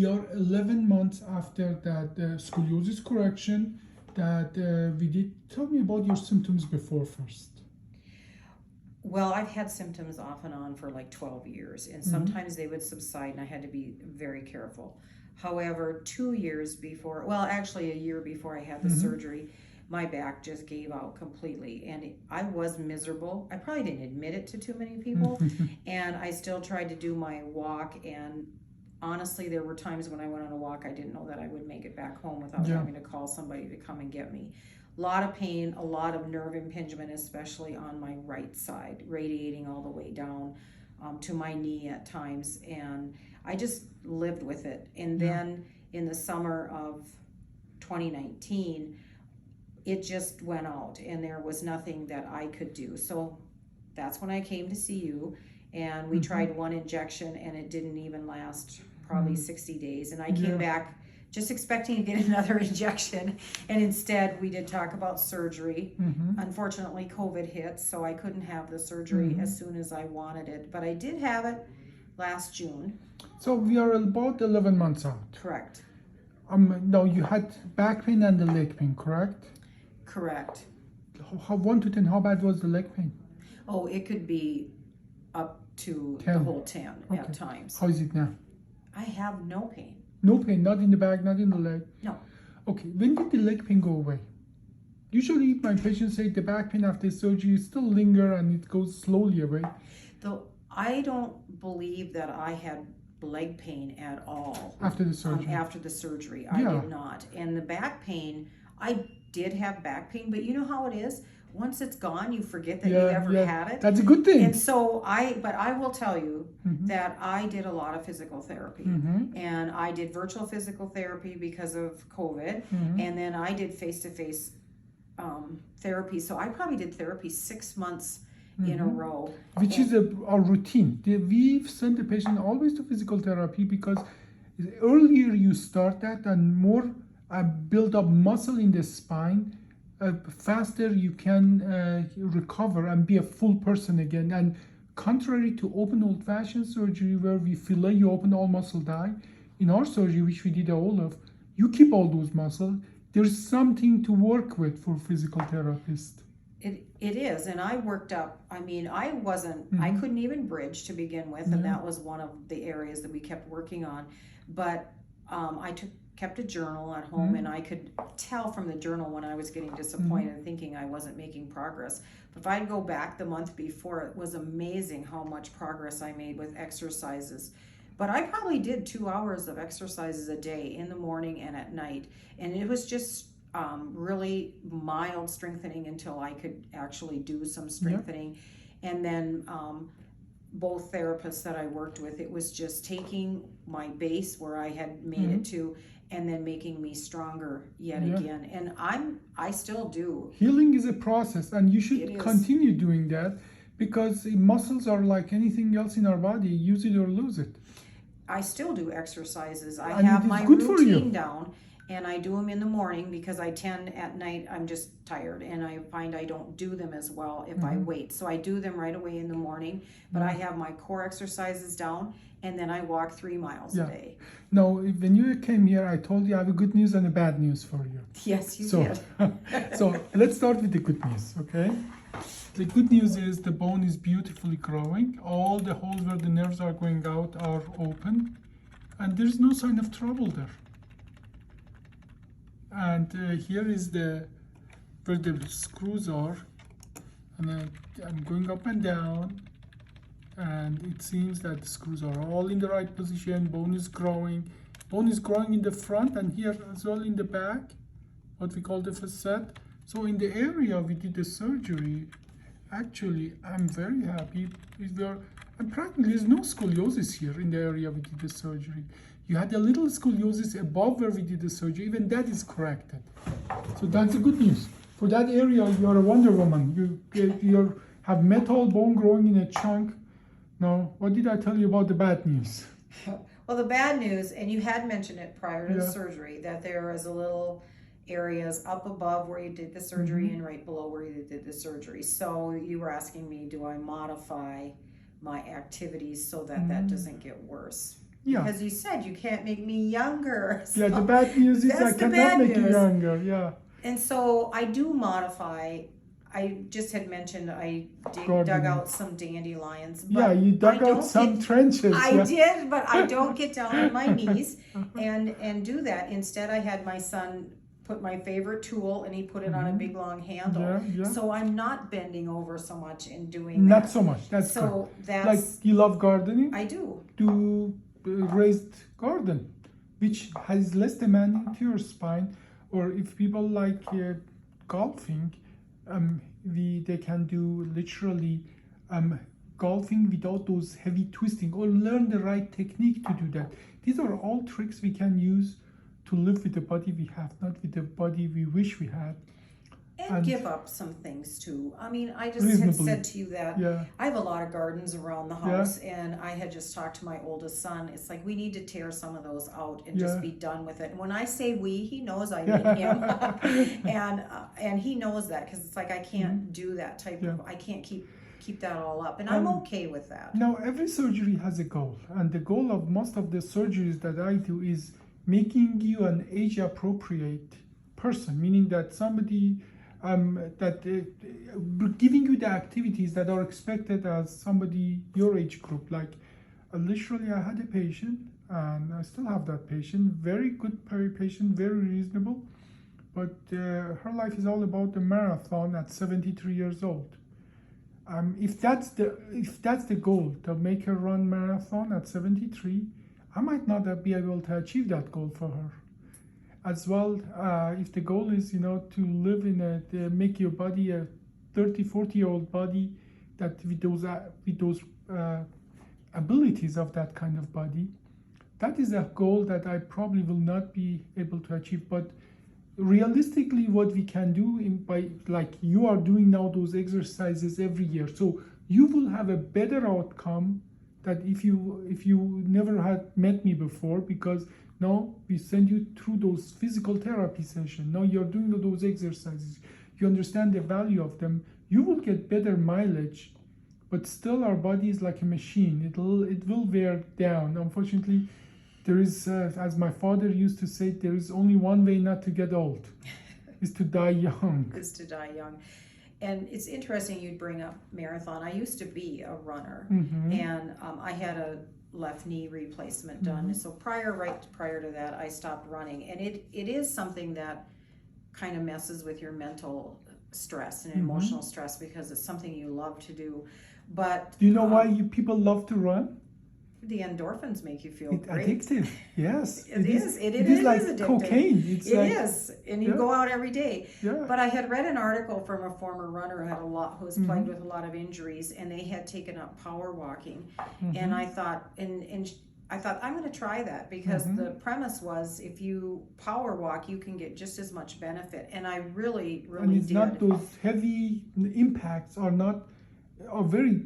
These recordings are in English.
We are 11 months after that scoliosis correction that we did. Tell me about your symptoms before first. Well, I've had symptoms off and on for like 12 years, and sometimes they would subside, and I had to be very careful. However, 2 years before, well, actually, a year before I had the surgery, my back just gave out completely, and I was miserable. I probably didn't admit it to too many people, and I still tried to do my walk. And honestly, there were times when I went on a walk, I didn't know that I would make it back home without Yeah. having to call somebody to come and get me. A lot of pain, a lot of nerve impingement, especially on my right side, radiating all the way down to my knee at times. And I just lived with it. And then in the summer of 2019, it just went out, and there was nothing that I could do. So that's when I came to see you, and we tried one injection, and it didn't even last probably 60 days. And I came back just expecting to get another injection, and instead we did talk about surgery. Unfortunately, COVID hit, so I couldn't have the surgery as soon as I wanted it, but I did have it last June. So we are about 11 months out. Correct. Now you had back pain and the leg pain, correct? Correct. How 1 to 10, how bad was the leg pain? Oh, it could be up to 10. the whole 10 at times. How is it now? I have no pain. No pain, not in the back, not in the leg? No. Okay, when did the leg pain go away? Usually my patients say the back pain after surgery still linger and it goes slowly away. Though I don't believe that I had leg pain at all After the surgery? After the surgery. I did not. And the back pain, I did have back pain, but you know how it is? Once it's gone, you forget that you ever had it. That's a good thing. And so but I will tell you that I did a lot of physical therapy, and I did virtual physical therapy because of COVID, and then I did face-to-face therapy. So I probably did therapy 6 months in a row. Which is our routine. We send the patient always to physical therapy because the earlier you start that and more build up muscle in the spine, faster you can recover and be a full person again. And contrary to open old-fashioned surgery where we fillet you open, all muscle die, in our surgery, which we did at OLLIF, you keep all those muscles. There's something to work with for physical therapists. It is, and I worked up. I mean, I couldn't even bridge to begin with, and that was one of the areas that we kept working on. But I kept a journal at home, and I could tell from the journal when I was getting disappointed, thinking I wasn't making progress. But if I go back the month before, it was amazing how much progress I made with exercises. But I probably did 2 hours of exercises a day in the morning and at night, and it was just really mild strengthening until I could actually do some strengthening. And then both therapists that I worked with, it was just taking my base where I had made it to, and then making me stronger yet again. And I still do. Healing is a process, and you should continue doing that because muscles are like anything else in our body. Use it or lose it. I still do exercises. I And have it is my good for you. routine down, and I do them in the morning because I tend at night, I'm just tired, and I find I don't do them as well if I wait. So I do them right away in the morning, but I have my core exercises down, and then I walk 3 miles a day. Now, when you came here, I told you I have a good news and a bad news for you. Yes, you did. So let's start with the good news, okay? The good news is the bone is beautifully growing. All the holes where the nerves are going out are open, and there's no sign of trouble there. And here is where the screws are, and I'm going up and down, and it seems that the screws are all in the right position. Bone is growing in the front and here as well in the back, what we call the facet. So in the area we did the surgery, actually I'm very happy. And practically there's no scoliosis here in the area we did the surgery. You had a little scoliosis above where we did the surgery, even that is corrected. So that's the good news. For that area, you're a Wonder Woman. You have metal bone growing in a chunk. Now, what did I tell you about the bad news? Well, the bad news, and you had mentioned it prior to the surgery, that there is a little areas up above where you did the surgery and right below where you did the surgery. So you were asking me, do I modify my activities so that that doesn't get worse? Yeah. Because you said you can't make me younger. Yeah, So the bad news is I that's the cannot bad make you news. younger. Yeah. And so I do modify. I just had mentioned I dug Gardening. out some dandelions. But Yeah, you dug I out don't some get- trenches. I Yeah. did, but I don't get down on my knees and do that. Instead, I had my son put my favorite tool and he put it on a big long handle. Yeah, yeah. So I'm not bending over so much and doing that. Not so much. That's good. So that's Like you love gardening, I do. do raised garden, which has less demanding to your spine. Or if people like golfing, they can do literally golfing without those heavy twisting, or learn the right technique to do that. These are all tricks we can use to live with the body we have, not with the body we wish we had. And give up some things too. I mean, I just had Reasonably. said to you that Yeah. I have a lot of gardens around the house, and I had just talked to my oldest son. It's like we need to tear some of those out and just Yeah. be done with it. And when I say we, he knows I mean him, and he knows that because it's like I can't do that type of. I can't keep that all up, and I'm okay with that. Now, every surgery has a goal, and the goal of most of the surgeries that I do is making you an age-appropriate person, meaning that somebody giving you the activities that are expected as somebody your age group. Like literally, I had a patient, and I still have that patient. Very good patient, very reasonable, but her life is all about the marathon at 73 years old. If that's the goal, to make her run marathon at 73, I might not be able to achieve that goal for her. As well, if the goal is, to live make your body a 30, 40-year-old body that with those abilities of that kind of body, that is a goal that I probably will not be able to achieve. But realistically, what we can do by like you are doing now those exercises every year, so you will have a better outcome that if you never had met me before, because now we send you through those physical therapy sessions. Now you're doing those exercises. You understand the value of them. You will get better mileage, but still our body is like a machine. It will wear down. Unfortunately, there is, as my father used to say, there is only one way not to get old, is to die young. Is to die young. And it's interesting you'd bring up marathon. I used to be a runner, and I had a left knee replacement done. So right prior to that, I stopped running, and it is something that kind of messes with your mental stress and emotional stress because it's something you love to do. But do you know why people love to run? The endorphins make you feel It's great. Addictive, yes. It is like addictive. cocaine. It is, and you go out every day. Yeah. But I had read an article from a former runner who was plagued with a lot of injuries, and they had taken up power walking. And I thought, I'm going to try that because the premise was if you power walk, you can get just as much benefit. And I really and it's did. not those heavy impacts are very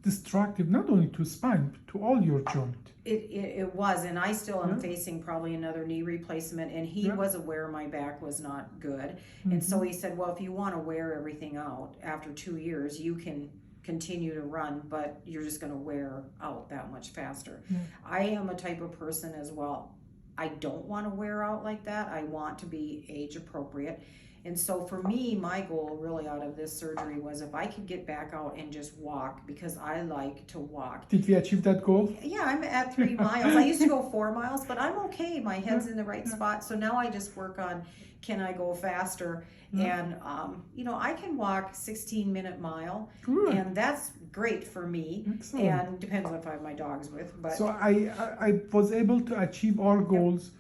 destructive, not only to spine, but to all your joint. It was, and I still am facing probably another knee replacement, and he was aware my back was not good. And so he said, well, if you want to wear everything out after 2 years, you can continue to run, but you're just going to wear out that much faster. I am a type of person as well. I don't want to wear out like that. I want to be age appropriate. And so for me, my goal really out of this surgery was if I could get back out and just walk, because I like to walk. Did we achieve that goal? Yeah, I'm at 3 miles. I used to go 4 miles, but I'm okay. My head's in the right spot. So now I just work on, can I go faster? And, I can walk 16-minute mile. Good. And that's great for me. Excellent. And depends on if I have my dogs with. But so I was able to achieve our goals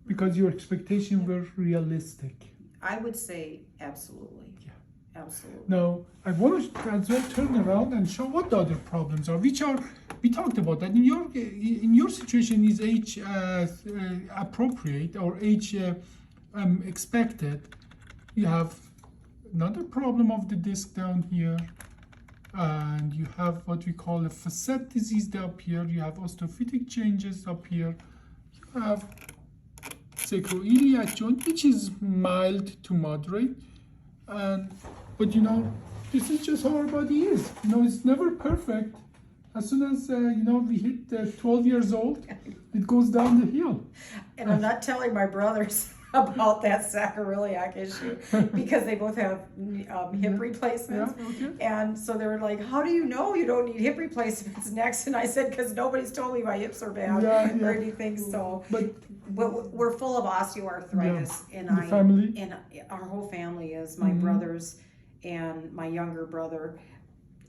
because your expectations were realistic. I would say absolutely. Yeah. Absolutely. Now, I want to as well turn around and show what the other problems are, we talked about that. In your situation is age appropriate or age expected. You have another problem of the disc down here, and you have what we call a facet disease up here. You have osteophytic changes up here. You have sacroiliac joint, which is mild to moderate, but this is just how our body is. It's never perfect, as soon as we hit 12 years old, it goes down the hill. And I'm not telling my brothers about that sacroiliac issue because they both have hip replacements. Yeah, okay. And so they were like, how do you know you don't need hip replacements next? And I said, because nobody's told me my hips are bad or anything. So, but we're full of osteoarthritis, and the family. And our whole family is my brothers and my younger brother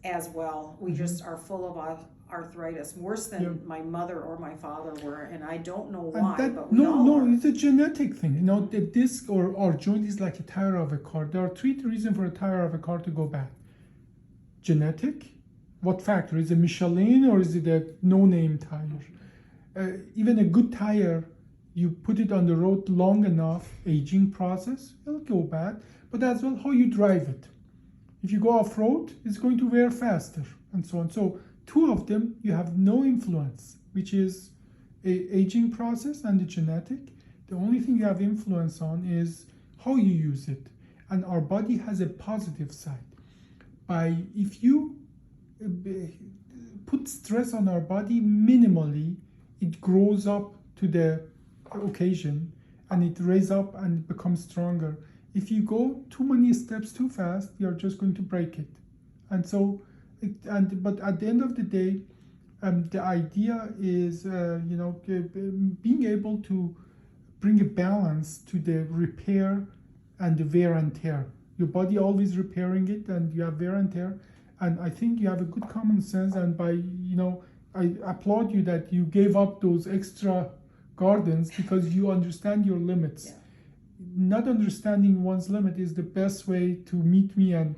as well. We just are full of arthritis, worse than my mother or my father were, and I don't know why. But we all are. It's a genetic thing. The disc or joint is like a tire of a car. There are 3 reasons for a tire of a car to go bad. Genetic. What factor? Is it Michelin or is it a no-name tire? Even a good tire, you put it on the road long enough, aging process, it'll go bad. But as well, how you drive it. If you go off-road, it's going to wear faster, and so on. So 2 of them you have no influence, which is a aging process and the genetic. The only thing you have influence on is how you use it. And our body has a positive side. If you put stress on our body minimally, it grows up to the occasion and it raises up and becomes stronger. If you go too many steps too fast, you're just going to break it. And so, but at the end of the day, the idea is, being able to bring a balance to the repair and the wear and tear. Your body always repairing it, and you have wear and tear. And I think you have a good common sense. And I applaud you that you gave up those extra gardens because you understand your limits. Yeah. Not understanding one's limit is the best way to meet me, and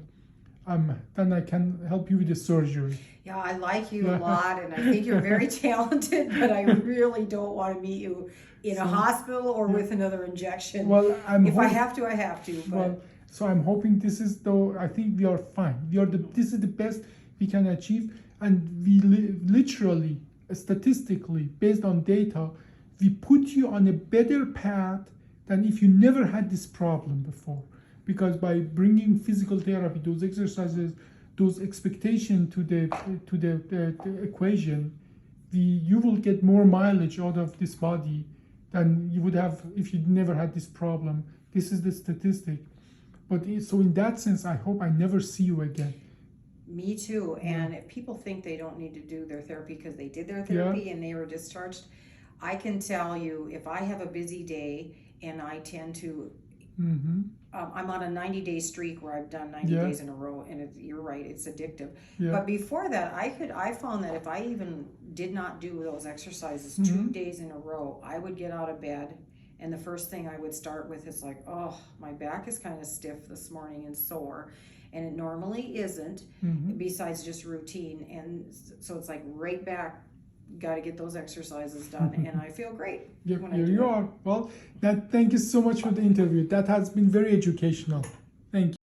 then I can help you with the surgery. Yeah, I like you a lot, and I think you're very talented, but I really don't want to meet you in a hospital or with another injection. Well, if I have to, I have to. But. Well, so I'm hoping this is, though, I think we are fine. This is the best we can achieve, and we literally, statistically, based on data, we put you on a better path than if you never had this problem before. Because by bringing physical therapy, those exercises, those expectations to the equation, you will get more mileage out of this body than you would have if you never had this problem. This is the statistic. But so in that sense, I hope I never see you again. Me too. And if people think they don't need to do their therapy because they did their therapy and they were discharged, I can tell you, if I have a busy day and I tend to, I'm on a 90-day streak where I've done 90 days in a row, and you're right, it's addictive. Yeah. But before that, I found that if I even did not do those exercises 2 days in a row, I would get out of bed, and the first thing I would start with is like, oh, my back is kind of stiff this morning and sore. And it normally isn't, besides just routine. And so it's like right back, got to get those exercises done, and I feel great. Here you are. Well, thank you so much for the interview. That has been very educational. Thank you.